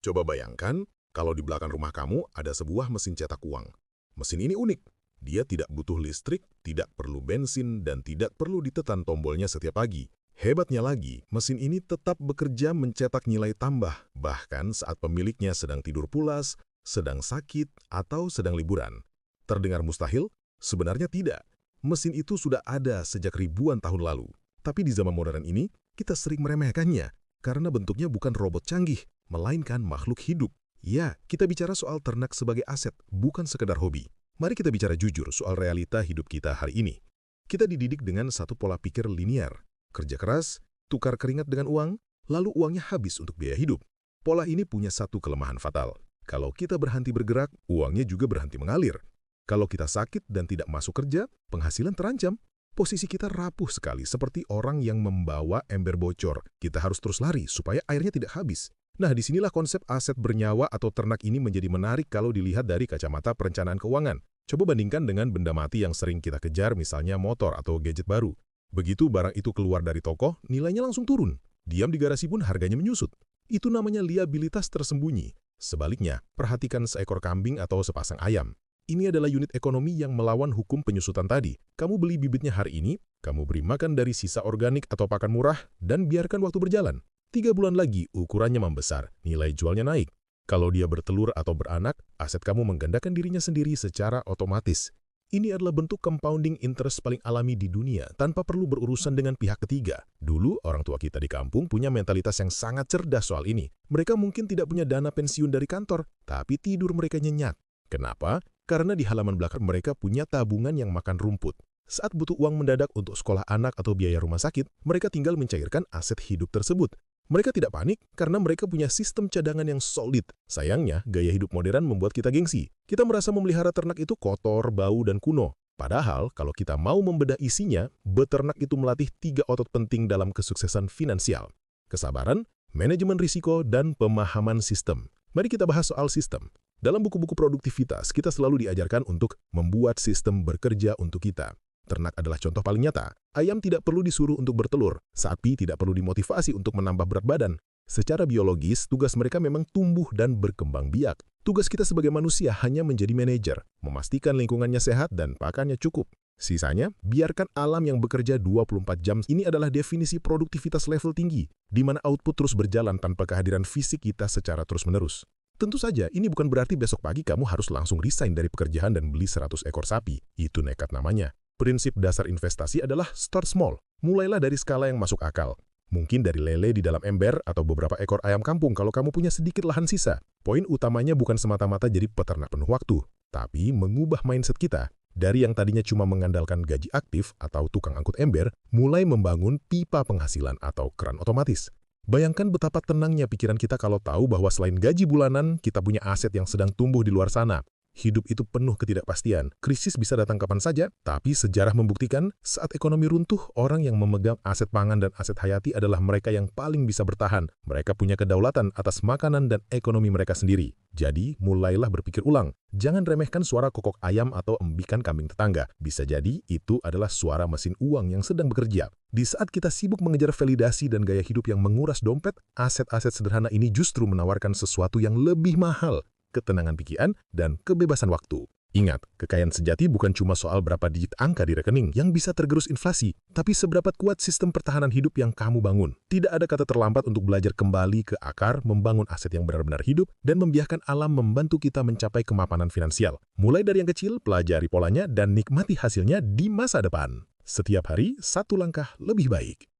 Coba bayangkan kalau di belakang rumah kamu ada sebuah mesin cetak uang. Mesin ini unik. Dia tidak butuh listrik, tidak perlu bensin, dan tidak perlu ditekan tombolnya setiap pagi. Hebatnya lagi, mesin ini tetap bekerja mencetak nilai tambah, bahkan saat pemiliknya sedang tidur pulas, sedang sakit, atau sedang liburan. Terdengar mustahil? Sebenarnya tidak. Mesin itu sudah ada sejak ribuan tahun lalu. Tapi di zaman modern ini, kita sering meremehkannya, karena bentuknya bukan robot canggih, melainkan makhluk hidup. Ya, kita bicara soal ternak sebagai aset, bukan sekedar hobi. Mari kita bicara jujur soal realita hidup kita hari ini. Kita dididik dengan satu pola pikir linear. Kerja keras, tukar keringat dengan uang, lalu uangnya habis untuk biaya hidup. Pola ini punya satu kelemahan fatal. Kalau kita berhenti bergerak, uangnya juga berhenti mengalir. Kalau kita sakit dan tidak masuk kerja, penghasilan terancam. Posisi kita rapuh sekali, seperti orang yang membawa ember bocor. Kita harus terus lari supaya airnya tidak habis. Nah, disinilah konsep aset bernyawa atau ternak ini menjadi menarik kalau dilihat dari kacamata perencanaan keuangan. Coba bandingkan dengan benda mati yang sering kita kejar, misalnya motor atau gadget baru. Begitu barang itu keluar dari toko, nilainya langsung turun. Diam di garasi pun harganya menyusut. Itu namanya liabilitas tersembunyi. Sebaliknya, perhatikan seekor kambing atau sepasang ayam. Ini adalah unit ekonomi yang melawan hukum penyusutan tadi. Kamu beli bibitnya hari ini, kamu beri makan dari sisa organik atau pakan murah, dan biarkan waktu berjalan. 3 bulan lagi, ukurannya membesar, nilai jualnya naik. Kalau dia bertelur atau beranak, aset kamu menggandakan dirinya sendiri secara otomatis. Ini adalah bentuk compounding interest paling alami di dunia, tanpa perlu berurusan dengan pihak ketiga. Dulu, orang tua kita di kampung punya mentalitas yang sangat cerdas soal ini. Mereka mungkin tidak punya dana pensiun dari kantor, tapi tidur mereka nyenyak. Kenapa? Karena di halaman belakang mereka punya tabungan yang makan rumput. Saat butuh uang mendadak untuk sekolah anak atau biaya rumah sakit, mereka tinggal mencairkan aset hidup tersebut. Mereka tidak panik karena mereka punya sistem cadangan yang solid. Sayangnya, gaya hidup modern membuat kita gengsi. Kita merasa memelihara ternak itu kotor, bau, dan kuno. Padahal, kalau kita mau membedah isinya, beternak itu melatih 3 otot penting dalam kesuksesan finansial. Kesabaran, manajemen risiko, dan pemahaman sistem. Mari kita bahas soal sistem. Dalam buku-buku produktivitas, kita selalu diajarkan untuk membuat sistem bekerja untuk kita. Ternak adalah contoh paling nyata. Ayam tidak perlu disuruh untuk bertelur. Sapi tidak perlu dimotivasi untuk menambah berat badan. Secara biologis, tugas mereka memang tumbuh dan berkembang biak. Tugas kita sebagai manusia hanya menjadi manajer, memastikan lingkungannya sehat dan pakannya cukup. Sisanya, biarkan alam yang bekerja 24 jam. Ini adalah definisi produktivitas level tinggi, di mana output terus berjalan tanpa kehadiran fisik kita secara terus-menerus. Tentu saja, ini bukan berarti besok pagi kamu harus langsung resign dari pekerjaan dan beli 100 ekor sapi. Itu nekat namanya. Prinsip dasar investasi adalah start small. Mulailah dari skala yang masuk akal. Mungkin dari lele di dalam ember atau beberapa ekor ayam kampung kalau kamu punya sedikit lahan sisa. Poin utamanya bukan semata-mata jadi peternak penuh waktu, tapi mengubah mindset kita. Dari yang tadinya cuma mengandalkan gaji aktif atau tukang angkut ember, mulai membangun pipa penghasilan atau keran otomatis. Bayangkan betapa tenangnya pikiran kita kalau tahu bahwa selain gaji bulanan, kita punya aset yang sedang tumbuh di luar sana. Hidup itu penuh ketidakpastian. Krisis bisa datang kapan saja, tapi sejarah membuktikan saat ekonomi runtuh, orang yang memegang aset pangan dan aset hayati adalah mereka yang paling bisa bertahan. Mereka punya kedaulatan atas makanan dan ekonomi mereka sendiri. Jadi, mulailah berpikir ulang. Jangan remehkan suara kokok ayam atau embikan kambing tetangga. Bisa jadi itu adalah suara mesin uang yang sedang bekerja. Di saat kita sibuk mengejar validasi dan gaya hidup yang menguras dompet, aset-aset sederhana ini justru menawarkan sesuatu yang lebih mahal. Ketenangan pikiran, dan kebebasan waktu. Ingat, kekayaan sejati bukan cuma soal berapa digit angka di rekening yang bisa tergerus inflasi, tapi seberapa kuat sistem pertahanan hidup yang kamu bangun. Tidak ada kata terlambat untuk belajar kembali ke akar, membangun aset yang benar-benar hidup, dan membiarkan alam membantu kita mencapai kemapanan finansial. Mulai dari yang kecil, pelajari polanya, dan nikmati hasilnya di masa depan. Setiap hari, 1 langkah lebih baik.